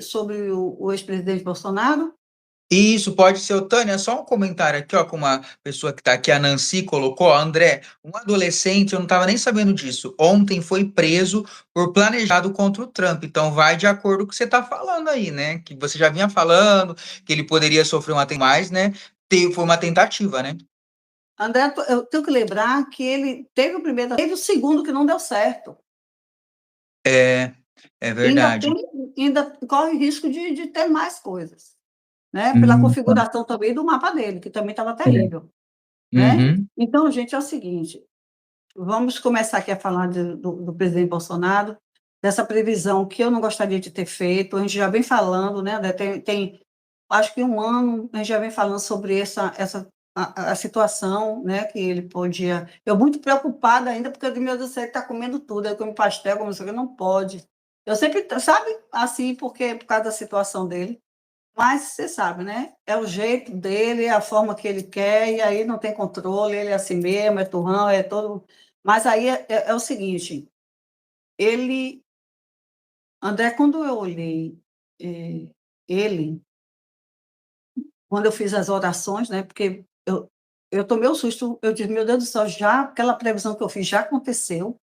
sobre o ex-presidente Bolsonaro? Isso, pode ser. Ô, Tânia, só um comentário aqui, ó, com uma pessoa que está aqui, a Nancy colocou, ó, André, um adolescente, eu não estava nem sabendo disso, ontem foi preso por planejado contra o Trump, então vai de acordo com o que você está falando aí, né, que você já vinha falando, que ele poderia sofrer mais, né, foi uma tentativa, né? André, eu tenho que lembrar que ele teve o primeiro, teve o segundo que não deu certo. É, é Ainda verdade. ainda corre risco de ter mais coisas, né, pela Tá. configuração também do mapa dele, que também estava É. terrível, né. Uhum. Então, gente, é o seguinte, vamos começar aqui a falar do presidente Bolsonaro, dessa previsão que eu não gostaria de ter feito, a gente já vem falando, né, André, tem acho que 1 ano, a gente já vem falando sobre essa a situação, né, que ele podia, eu muito preocupada ainda, porque eu digo: "Meu Deus do céu, ele está comendo tudo, ele come pastel, come não sei o quê", não pode. Eu sempre sabe, assim, porque por causa da situação dele, mas você sabe, né, é o jeito dele, é a forma que ele quer, e aí não tem controle, ele é assim mesmo, é turrão, é todo, mas aí é o seguinte, ele, André, quando eu olhei, ele, quando eu fiz as orações, né, porque eu tomei um susto, eu disse: "Meu Deus do céu, já aquela previsão que eu fiz já aconteceu".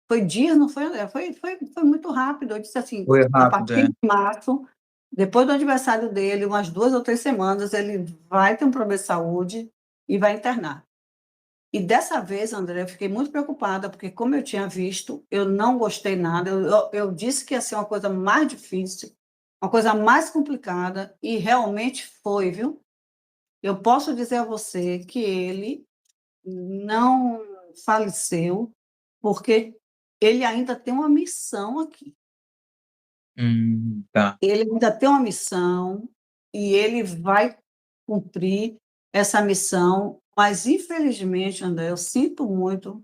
Foi dias, não foi, André? Foi muito rápido. Eu disse assim: Foi "A rápido, partir é. de março, depois do aniversário dele, umas 2 ou 3 semanas, ele vai ter um problema de saúde e vai internar". E dessa vez, André, eu fiquei muito preocupada, porque como eu tinha visto, eu não gostei nada, eu disse que ia ser uma coisa mais difícil, uma coisa mais complicada, e realmente foi, viu. Eu posso dizer a você que ele não faleceu, porque ele ainda tem uma missão aqui. Tá. Ele ainda tem uma missão e ele vai cumprir essa missão, mas infelizmente, André, eu sinto muito,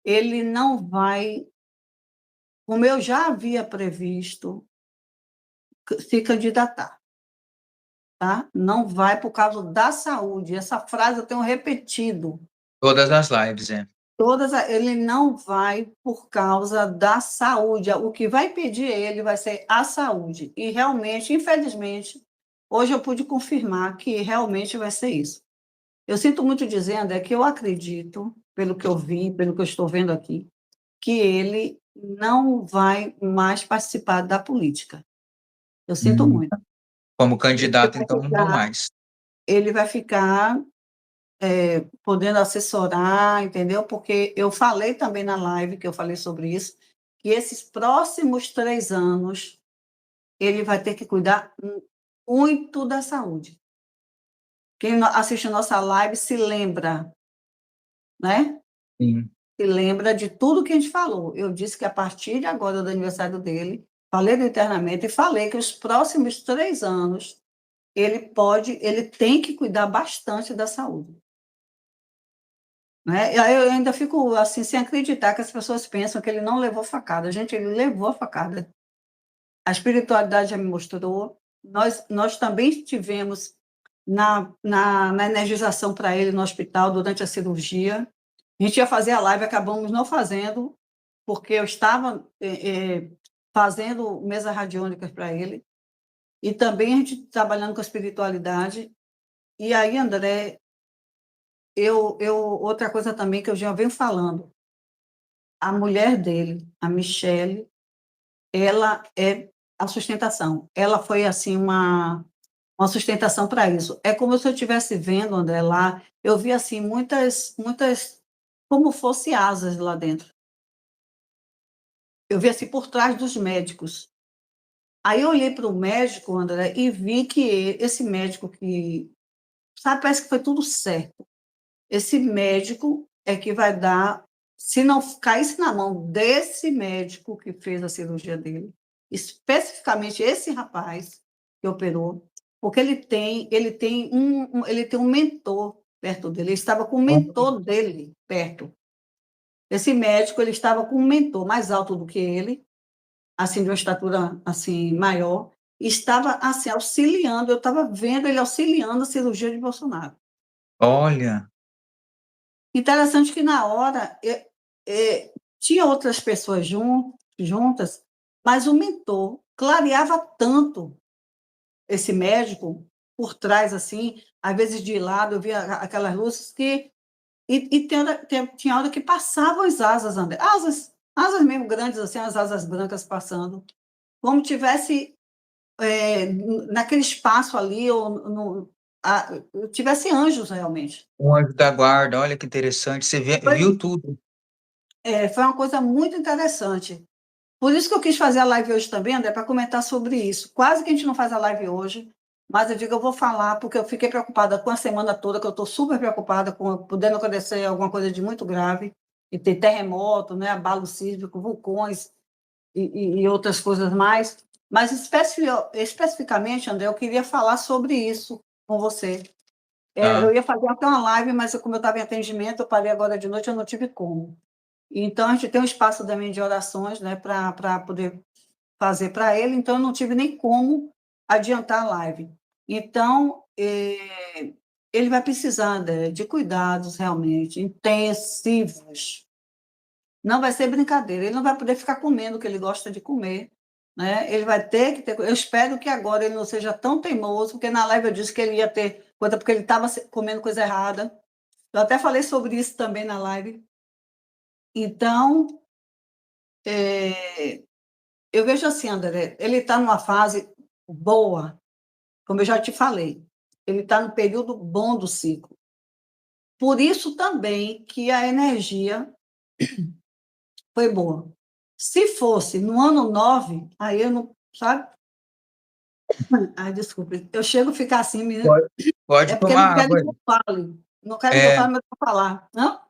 ele não vai, como eu já havia previsto, se candidatar, tá? Não vai por causa da saúde. Essa frase eu tenho repetido. Todas as lives, é. Ele não vai por causa da saúde, o que vai impedir ele vai ser a saúde. E realmente, infelizmente, hoje eu pude confirmar que realmente vai ser isso. Eu sinto muito dizendo, é que eu acredito, pelo que eu vi, pelo que eu estou vendo aqui, que ele não vai mais participar da política. Eu sinto muito. Tá. Como Ele candidato, vai então, não ficar mais. ele vai ficar podendo assessorar, entendeu? Porque eu falei também na live, que eu falei sobre isso, que esses próximos 3 anos, ele vai ter que cuidar muito da saúde. Quem assiste a nossa live se lembra, né? Sim. Se lembra de tudo que a gente falou. Eu disse que a partir de agora, do aniversário dele, falei do internamento e falei que os próximos 3 anos, ele tem que cuidar bastante da saúde. Né, e aí eu ainda fico, assim, sem acreditar que as pessoas pensam que ele não levou facada. Gente, ele levou a facada. A espiritualidade já me mostrou, nós também estivemos na energização para ele no hospital durante a cirurgia. A gente ia fazer a live, acabamos não fazendo, porque eu estava, fazendo mesa radiônicas para ele, e também a gente trabalhando com a espiritualidade. E aí, André, eu outra coisa também que eu já venho falando, a mulher dele, a Michele, ela é a sustentação. Ela foi, assim, uma sustentação para isso. É como se eu estivesse vendo, André, lá, eu vi, assim, muitas como fosse asas lá dentro. Eu vi, assim, por trás dos médicos. Aí eu olhei para o médico, André, e vi que esse médico que, sabe, parece que foi tudo certo. Esse médico é que vai dar, se não caísse na mão desse médico que fez a cirurgia dele, especificamente esse rapaz que operou, porque ele tem um mentor perto dele, ele estava com o mentor dele perto. Esse médico, ele estava com um mentor mais alto do que ele, assim, de uma estatura, assim, maior, e estava, assim, auxiliando, eu estava vendo ele auxiliando a cirurgia de Bolsonaro. Olha. Interessante que na hora, tinha outras pessoas juntas, mas o mentor clareava tanto esse médico por trás, assim, às vezes de lado, eu via aquelas luzes que... E tinha hora que passavam as asas, André, asas mesmo grandes, assim, as asas brancas passando, como tivesse naquele espaço ali, ou tivesse anjos realmente. Um anjo da guarda, olha que interessante. Você viu tudo. Foi uma coisa muito interessante. Por isso que eu quis fazer a live hoje também, André, para comentar sobre isso. Quase que a gente não faz a live hoje, mas eu digo, eu vou falar, porque eu fiquei preocupada com a semana toda, que eu estou super preocupada com podendo acontecer alguma coisa de muito grave, e ter terremoto, né, abalo sísmico, vulcões e outras coisas mais. Mas especificamente, André, eu queria falar sobre isso com você. Eu ia fazer até uma live, mas como eu estava em atendimento, eu parei agora de noite, eu não tive como. Então, a gente tem um espaço também de orações, né, para poder fazer para ele, então eu não tive nem como adiantar a live. Então, ele vai precisar de cuidados realmente intensivos. Não vai ser brincadeira, ele não vai poder ficar comendo o que ele gosta de comer, né? Ele vai ter que ter... Eu espero que agora ele não seja tão teimoso, porque na live eu disse que ele ia ter coisa, porque ele estava comendo coisa errada. Eu até falei sobre isso também na live. Então, eu vejo assim, André, ele está numa fase boa, como eu já te falei. Ele está no período bom do ciclo. Por isso também que a energia foi boa. Se fosse no ano 9, aí eu não, sabe? Ai, desculpe. Eu chego a ficar assim, menina. Pode É porque não tomar querem água. que eu fale. Não querem que eu É, fale, mas eu vou falar. Não?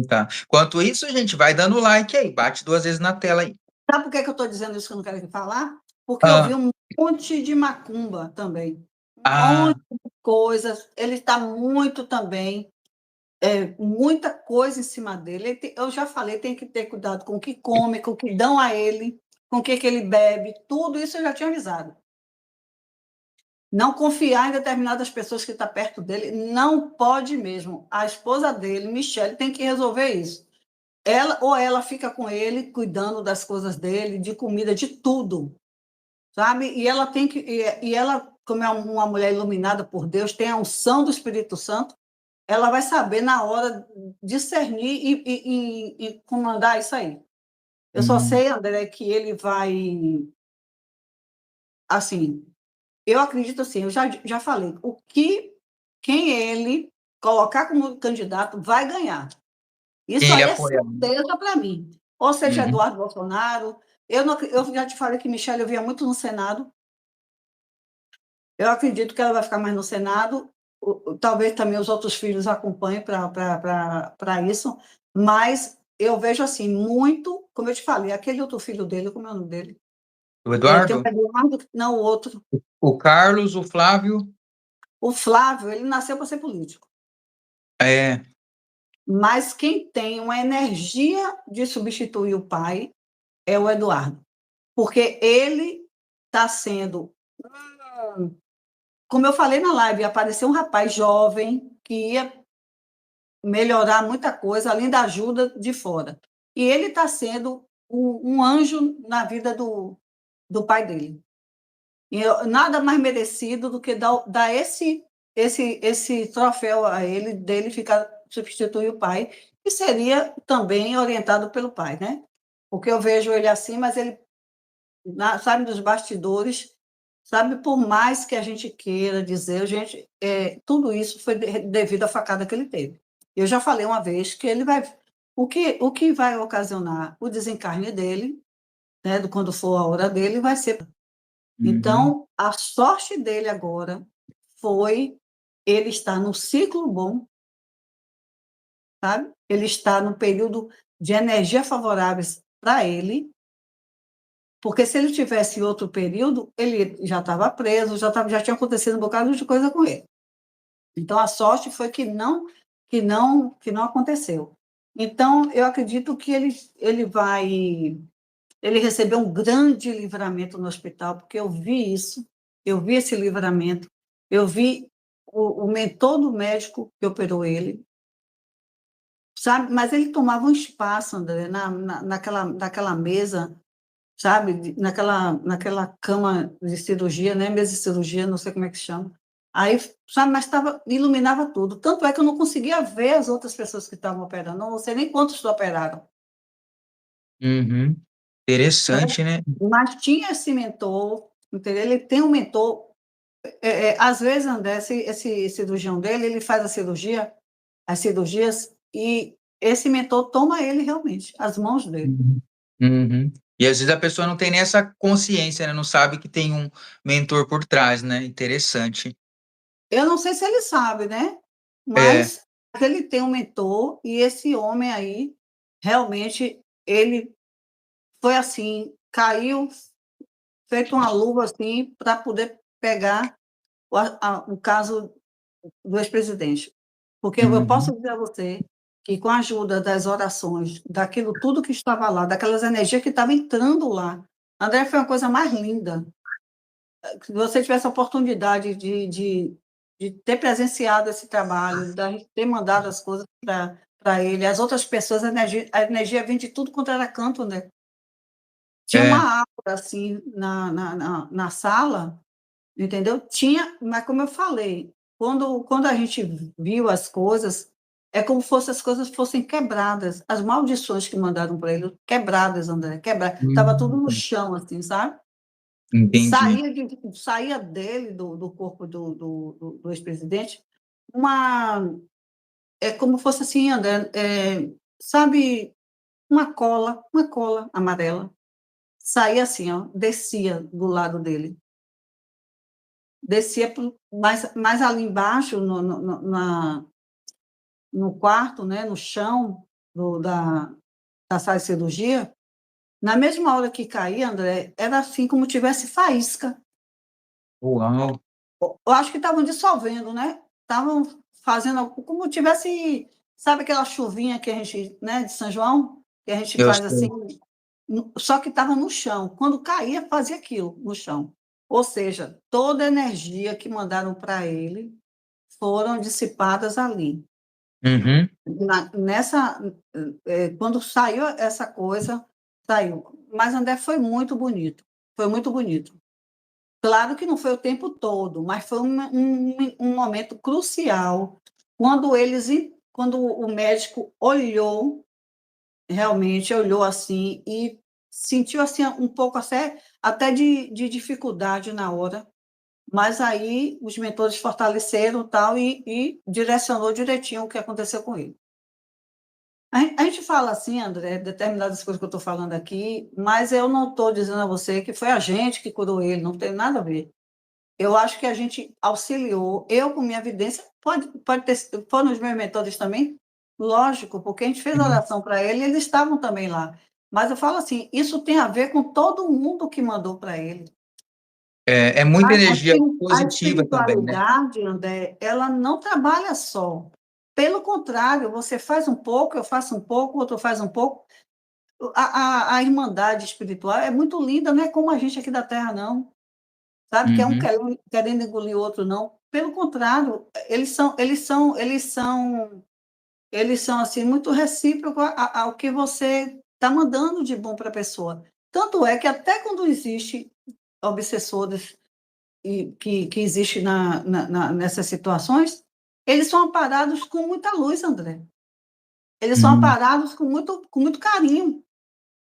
tá. Enquanto isso, gente, vai dando like aí, bate 2 vezes na tela aí. Sabe por que eu estou dizendo isso que eu não quero que falar? Porque eu vi Ah, um monte de macumba também. Um ah, monte de coisas. Ele está muito também, muita coisa em cima dele. Eu já falei, tem que ter cuidado com o que come, com o que dão a ele, com o que ele bebe. Tudo isso eu já tinha avisado. Não confiar em determinadas pessoas que estão perto dele, não pode mesmo. A esposa dele, Michele, tem que resolver isso. Ela fica com ele, cuidando das coisas dele, de comida, de tudo, sabe? E ela tem que, e ela, como é uma mulher iluminada por Deus, tem a unção do Espírito Santo, ela vai saber na hora discernir e comandar isso aí. Eu só hum. sei, André, que ele vai, assim, eu acredito assim, eu já falei, quem ele colocar como candidato vai ganhar. Isso Ele aí é apoia. certeza para mim. Ou seja, Uhum. Eduardo Bolsonaro, eu já te falei que Michelle eu via muito no Senado, eu acredito que ela vai ficar mais no Senado, talvez também os outros filhos acompanhem para isso, mas eu vejo assim, muito, como eu te falei, aquele outro filho dele, como é o nome dele? O Tem o Eduardo, Eduardo, não, o outro. o Carlos, o Flávio, O Flávio, ele nasceu para ser político. é, Mas quem tem uma energia de substituir o pai é o Eduardo, porque ele está sendo, como eu falei na live, apareceu um rapaz jovem que ia melhorar muita coisa, além da ajuda de fora. E ele está sendo um anjo na vida do pai dele. E nada mais merecido do que dar esse troféu a ele, dele ficar substituir o pai, que seria também orientado pelo pai, né? Porque eu vejo ele assim, mas ele, sabe, dos bastidores, sabe, por mais que a gente queira dizer, gente, tudo isso foi devido à facada que ele teve. Eu já falei uma vez que ele vai... O que vai ocasionar o desencarne dele, né, quando for a hora dele, vai ser... uhum. Então, a sorte dele agora foi ele estar no ciclo bom, sabe? Ele está no período de energia favoráveis para ele, porque se ele tivesse em outro período, ele já estava preso, já tinha acontecido um bocado de coisa com ele. Então, a sorte foi que não aconteceu. Então, eu acredito que ele recebeu um grande livramento no hospital, porque eu vi isso, eu vi esse livramento, eu vi o mentor do médico que operou ele, sabe? Mas ele tomava um espaço, André, naquela mesa, sabe, naquela cama de cirurgia, né, mesa de cirurgia, não sei como é que chama. Aí, sabe, mas iluminava tudo. Tanto é que eu não conseguia ver as outras pessoas que estavam operando, não sei nem quantos operaram. Uhum. Né? Interessante, né? Mas tinha esse mentor, entendeu? Ele tem um mentor. Às vezes, André, esse cirurgião dele, ele faz as cirurgias, e esse mentor toma ele realmente, as mãos dele. Uhum. Uhum. E às vezes a pessoa não tem nem essa consciência, né? Não sabe que tem um mentor por trás, né? Interessante. Eu não sei se ele sabe, né? É. Mas ele tem um mentor, e esse homem aí, realmente, ele foi assim, caiu, feito uma luva assim, para poder pegar o caso do ex-presidente. Porque eu posso Uhum. dizer a você que, com a ajuda das orações, daquilo tudo que estava lá, daquelas energias que estavam entrando lá, André, foi uma coisa mais linda. Se você tivesse a oportunidade de ter presenciado esse trabalho, de ter mandado as coisas para ele, as outras pessoas, a energia vinha de tudo quanto era canto, né? Tinha É. uma aura assim na sala, entendeu? Tinha, mas como eu falei, quando a gente viu as coisas, é como se as coisas fossem quebradas, as maldições que mandaram para ele, quebradas, André, quebradas. Estava tudo no Uhum. chão, assim, sabe? Entendi. Saía dele, do corpo do ex-presidente, uma. É como fosse assim, André, sabe, uma cola amarela. Saía assim, ó, descia do lado dele. Descia mais ali embaixo, no quarto, né, no chão da sala de cirurgia. Na mesma hora que caía, André, era assim como tivesse faísca. Uau. Eu acho que estavam dissolvendo, né? Estavam fazendo como tivesse, sabe aquela chuvinha que a gente, né, de São João, que a gente Eu faz assim, sei. só que estava no chão. Quando caía, fazia aquilo no chão. Ou seja, toda a energia que mandaram para ele foram dissipadas ali. Uhum. Quando saiu essa coisa, saiu. Mas André foi muito bonito. Foi muito bonito. Claro que não foi o tempo todo, mas foi um momento crucial quando o médico olhou, realmente olhou assim e sentiu assim um pouco até de dificuldade na hora, mas aí os mentores fortaleceram tal e direcionou direitinho o que aconteceu com ele. A gente fala assim, André, determinadas coisas que eu estou falando aqui, mas eu não estou dizendo a você que foi a gente que curou ele, não tem nada a ver. Eu acho que a gente auxiliou, eu com minha evidência, pode ter, foram os meus mentores também, lógico, porque a gente fez Uhum. oração para ele, eles estavam também lá. Mas eu falo assim, isso tem a ver com todo mundo que mandou para ele. É muita energia A positiva também, né? espiritualidade, André, ela não trabalha só. Pelo contrário, você faz um pouco, eu faço um pouco, o outro faz um pouco. A irmandade espiritual é muito linda, não é como a gente aqui da Terra, não. Sabe, que é um Uhum. querendo engolir o outro, não. Pelo contrário, eles são assim, muito recíprocos ao que você está mandando de bom para a pessoa. Tanto é que até quando existe obsessores que existe nessas situações, eles são amparados com muita luz, André. Eles são Uhum. amparados com muito carinho,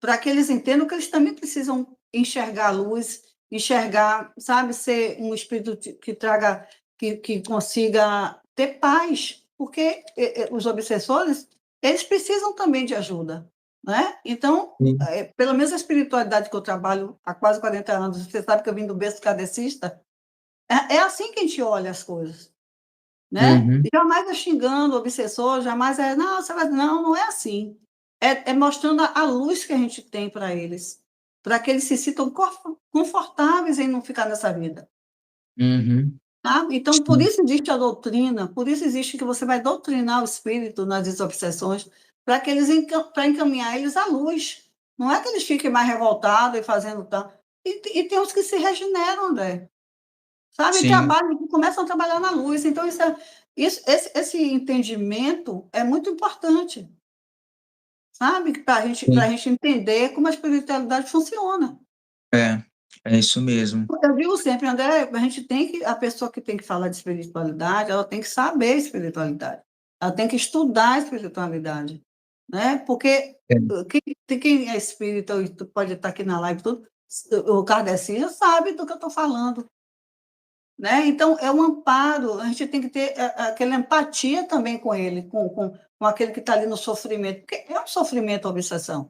para que eles entendam que eles também precisam enxergar a luz, enxergar, sabe, ser um espírito que traga, que consiga ter paz, porque os obsessores, eles precisam também de ajuda, né? Então, Sim. pelo menos a espiritualidade que eu trabalho há quase 40 anos, você sabe que eu vim do berço kardecista, é assim que a gente olha as coisas, né? Uhum. Jamais é xingando o obsessor, jamais não, não é assim. É mostrando a luz que a gente tem para eles, para que eles se sintam confortáveis em não ficar nessa vida. Uhum. Tá? Então, por Sim. isso existe a doutrina, por isso existe que você vai doutrinar o espírito nas desobsessões, para que para encaminhar eles à luz. Não é que eles fiquem mais revoltados e fazendo tal. E tem uns que se regeneram, André. Sabe, Sim. começam a trabalhar na luz. Então, esse entendimento é muito importante, sabe? Para a Sim. gente entender como a espiritualidade funciona. É isso mesmo. Eu digo sempre, André, a pessoa que tem que falar de espiritualidade, ela tem que saber espiritualidade, ela tem que estudar a espiritualidade, né? Porque É. quem é espírita, e tu pode estar aqui na live, tudo, o Kardecista sabe do que eu estou falando, né? Então, é um amparo, a gente tem que ter aquela empatia também com ele, com aquele que está ali no sofrimento, porque é um sofrimento a obsessão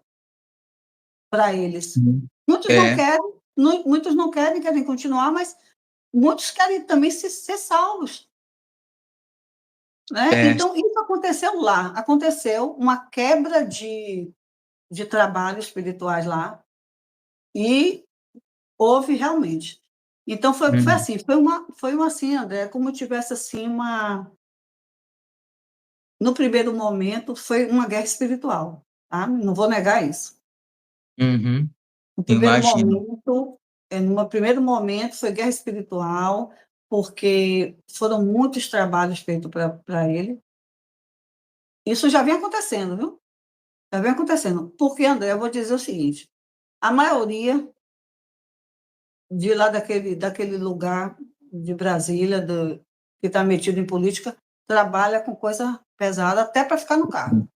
para eles. Sim. Muitos não É, querem, muitos não querem, querem continuar, mas muitos querem também ser salvos, né? é. Então, isso aconteceu lá, aconteceu uma quebra de trabalhos espirituais lá, e houve realmente. Então, foi Uhum. assim, foi uma assim, André, como tivesse assim uma... No primeiro momento, foi uma guerra espiritual, tá? Não vou negar isso. Uhum. No primeiro Imagino. momento, no primeiro momento foi guerra espiritual, porque foram muitos trabalhos feitos para ele. Isso já vem acontecendo, viu? Já vem acontecendo. Porque, André, eu vou dizer o seguinte: a maioria de lá daquele lugar de Brasília, que está metido em política, trabalha com coisa pesada até para ficar no cargo.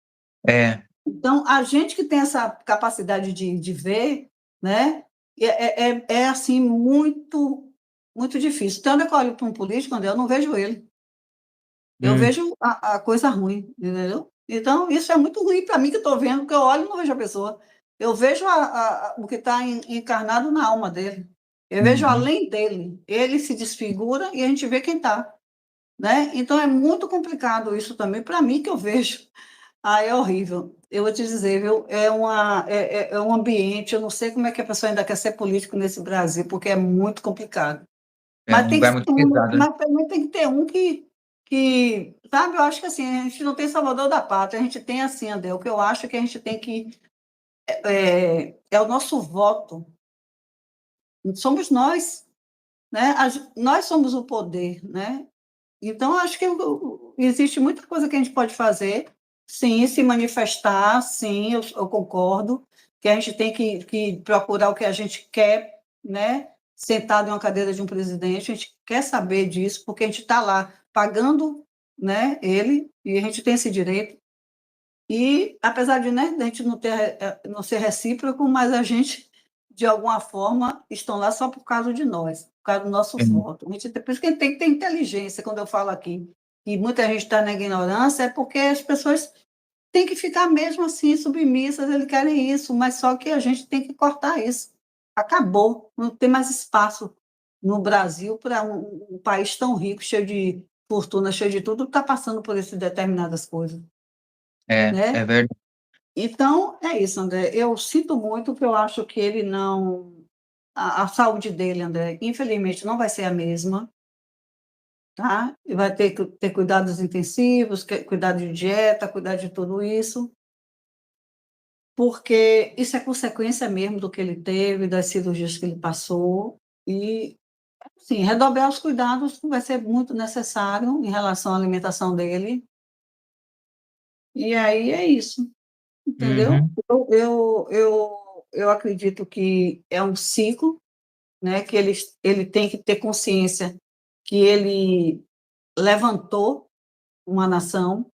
É. Então, a gente que tem essa capacidade de ver, né, é assim, muito, muito difícil. Então, quando eu olho para um político, André, eu não vejo ele. Eu Hum. vejo a coisa ruim, entendeu? Então, isso é muito ruim para mim que estou vendo, porque eu olho e não vejo a pessoa. Eu vejo o que está encarnado na alma dele. Eu vejo Uhum. além dele. Ele se desfigura e a gente vê quem está. Né? Então, é muito complicado isso também, para mim, que eu vejo. Ah, é horrível. Eu vou te dizer, viu? É um ambiente, eu não sei como é que a pessoa ainda quer ser político nesse Brasil, porque é muito complicado. É um lugar muito pesado, né? Mas também tem que ter um sabe, eu acho que assim, a gente não tem salvador da pátria, a gente tem assim, André, o que eu acho é que a gente tem que, é o nosso voto, somos nós, né? Nós somos o poder, né? Então, acho que existe muita coisa que a gente pode fazer, sim, se manifestar, sim, eu concordo, que a gente tem que procurar o que a gente quer, né? Sentado em uma cadeira de um presidente, a gente quer saber disso, porque a gente está lá pagando, né, ele, e a gente tem esse direito. E, apesar de, né, a gente não ser recíproco, mas a gente, de alguma forma, estão lá só por causa de nós, por causa do nosso É. voto. Por isso que a gente tem que ter inteligência quando eu falo aqui. E muita gente está na ignorância, é porque as pessoas têm que ficar mesmo assim, submissas, eles querem isso, mas só que a gente tem que cortar isso. Acabou, não tem mais espaço no Brasil para um país tão rico, cheio de fortuna, cheio de tudo, está passando por essas determinadas coisas, É né? verdade. Então, é isso, André. Eu sinto muito que eu acho que ele não. A saúde dele, André, infelizmente, não vai ser a mesma, tá? Ele vai ter que ter cuidados intensivos, cuidar de dieta, cuidar de tudo isso, porque isso é consequência mesmo do que ele teve, das cirurgias que ele passou. E, sim, redobrar os cuidados vai ser muito necessário em relação à alimentação dele. E aí é isso. Entendeu? Uhum. Eu acredito que é um ciclo, né, que ele tem que ter consciência que ele levantou uma nação.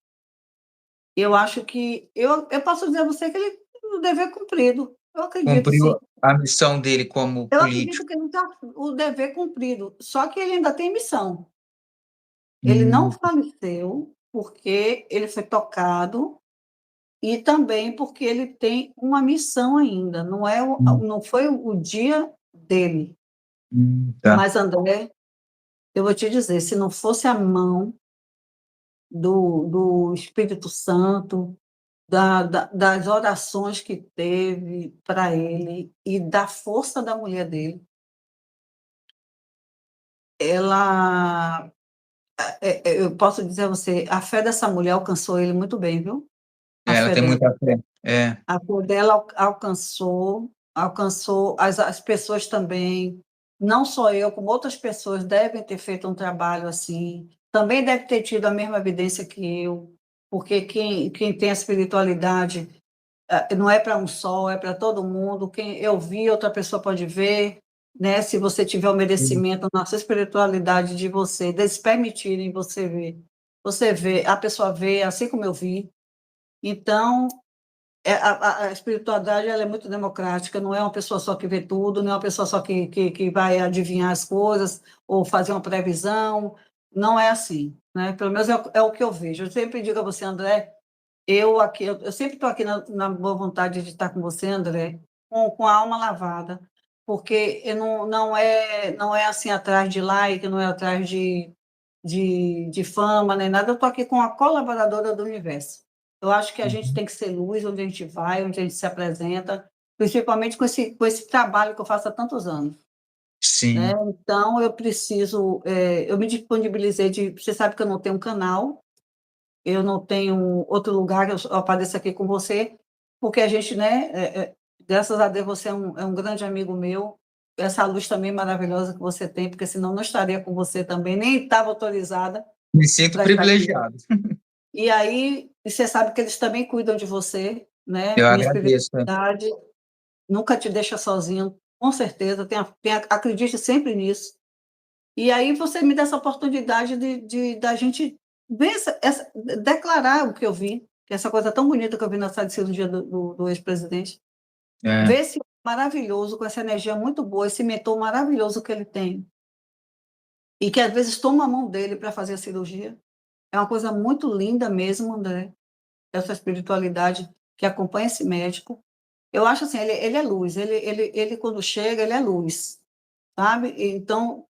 Eu acho que eu posso dizer a você que ele o dever cumprido. Eu acredito sim. Cumpriu a missão dele como Eu acredito político. que ele está o dever cumprido, só que ele ainda tem missão. Ele não Hum. faleceu porque ele foi tocado e também porque ele tem uma missão ainda, Hum. não foi o dia dele. Tá. Mas, André, eu vou te dizer, se não fosse a mão do Espírito Santo, das orações que teve para ele e da força da mulher dele, ela, eu posso dizer a você, a fé dessa mulher alcançou ele muito bem, viu? A É, ela fé tem dela. muita fé. É. A cor dela alcançou as pessoas também, não só eu, como outras pessoas devem ter feito um trabalho assim, também deve ter tido a mesma evidência que eu, porque quem tem a espiritualidade não é para um só, é para todo mundo. Quem eu vi, outra pessoa pode ver, né? Se você tiver o merecimento, nossa espiritualidade de você, deles permitirem você vê, a pessoa vê, assim como eu vi. Então, a espiritualidade ela é muito democrática, não é uma pessoa só que vê tudo, não é uma pessoa só que vai adivinhar as coisas ou fazer uma previsão, não é assim, né? Pelo menos é o que eu vejo. Eu sempre digo a você, André, eu sempre estou aqui na boa vontade de estar com você, André, com a alma lavada, porque eu não é assim atrás de like, não é atrás de fama, nem nada, eu estou aqui com a colaboradora do universo. Eu acho que a gente tem que ser luz onde a gente vai, onde a gente se apresenta, principalmente com esse trabalho que eu faço há tantos anos. Né? Sim. Então, eu me disponibilizei você sabe que eu não tenho um canal, eu não tenho outro lugar, eu apareço aqui com você, porque a gente, né, graças a Deus você é um grande amigo meu, essa luz também maravilhosa que você tem, porque senão não estaria com você também, nem estava autorizada Me sinto para estar aqui. privilegiado. E aí, você sabe que eles também cuidam de você, né? Eu Minha agradeço. espiritualidade nunca te deixa sozinho, com certeza, acredite sempre nisso. E aí você me dá essa oportunidade da gente ver declarar o que eu vi, que essa coisa tão bonita que eu vi na sala de cirurgia do ex-presidente, É. ver esse maravilhoso, com essa energia muito boa, esse mentor maravilhoso que ele tem, e que às vezes toma a mão dele para fazer a cirurgia. É uma coisa muito linda mesmo, André, essa espiritualidade que acompanha esse médico. Eu acho assim, ele é luz, ele quando chega, ele é luz, sabe? Então,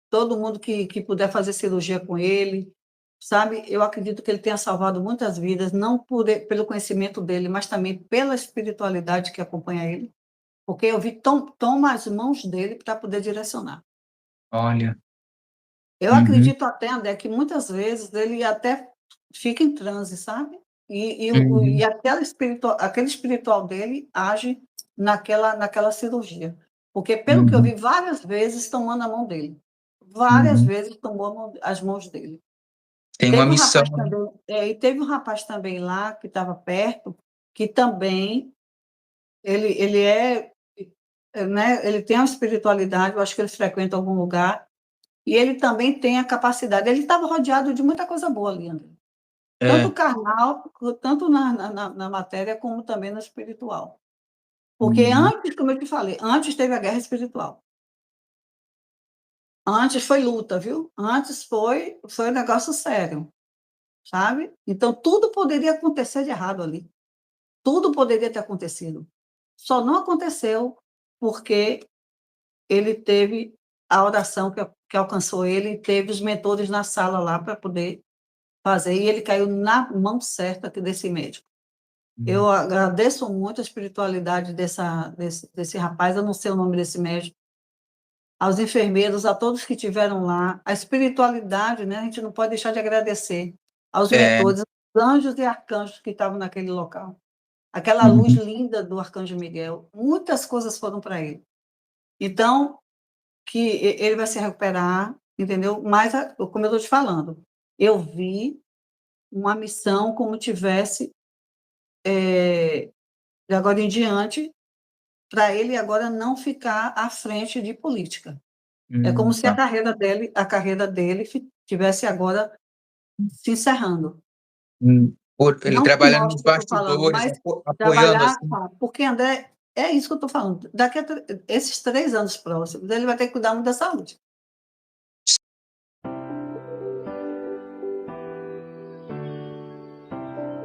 todo mundo que puder fazer cirurgia com ele, sabe? Eu acredito que ele tenha salvado muitas vidas, não pelo conhecimento dele, mas também pela espiritualidade que acompanha ele, porque eu vi toma as mãos dele para poder direcionar. Olha. Eu Uhum, acredito até, André, que muitas vezes ele até fica em transe, sabe? E uhum, aquele espiritual dele age naquela cirurgia. Porque, pelo que eu uhum, vi, várias vezes tomando a mão dele. Várias uhum. vezes tomou as mãos dele. Tem uma Teve um missão, rapaz né? também, e teve um rapaz também lá, que estava perto, que também ele né, ele tem uma espiritualidade, eu acho que ele frequenta algum lugar, e ele também tem a capacidade. Ele estava rodeado de muita coisa boa ali, André. Tanto É. carnal, tanto na matéria, como também no espiritual. Porque Uhum. antes, como eu te falei, antes teve a guerra espiritual. Antes foi luta, viu? Antes foi um negócio sério, sabe? Então, tudo poderia acontecer de errado ali. Tudo poderia ter acontecido. Só não aconteceu porque ele teve a oração que alcançou ele, e teve os mentores na sala lá para poder fazer, e ele caiu na mão certa desse médico. Uhum. Eu agradeço muito a espiritualidade desse rapaz, eu não sei o nome desse médico, aos enfermeiros, a todos que estiveram lá, a espiritualidade, né, a gente não pode deixar de agradecer aos É. mentores, aos anjos e arcanjos que estavam naquele local. Aquela luz Uhum. linda do arcanjo Miguel, muitas coisas foram para ele. Então, que ele vai se recuperar, entendeu? Mas, como eu estou te falando, eu vi uma missão como tivesse, de agora em diante, para ele agora não ficar à frente de política. É como se Tá. a carreira dele tivesse agora se encerrando. Ele Não por trabalhando nós nos que eu estou falando, bastidores, mas apoiando, trabalhar, assim. porque André, é isso que eu estou falando, esses 3 anos próximos, ele vai ter que cuidar muito da saúde.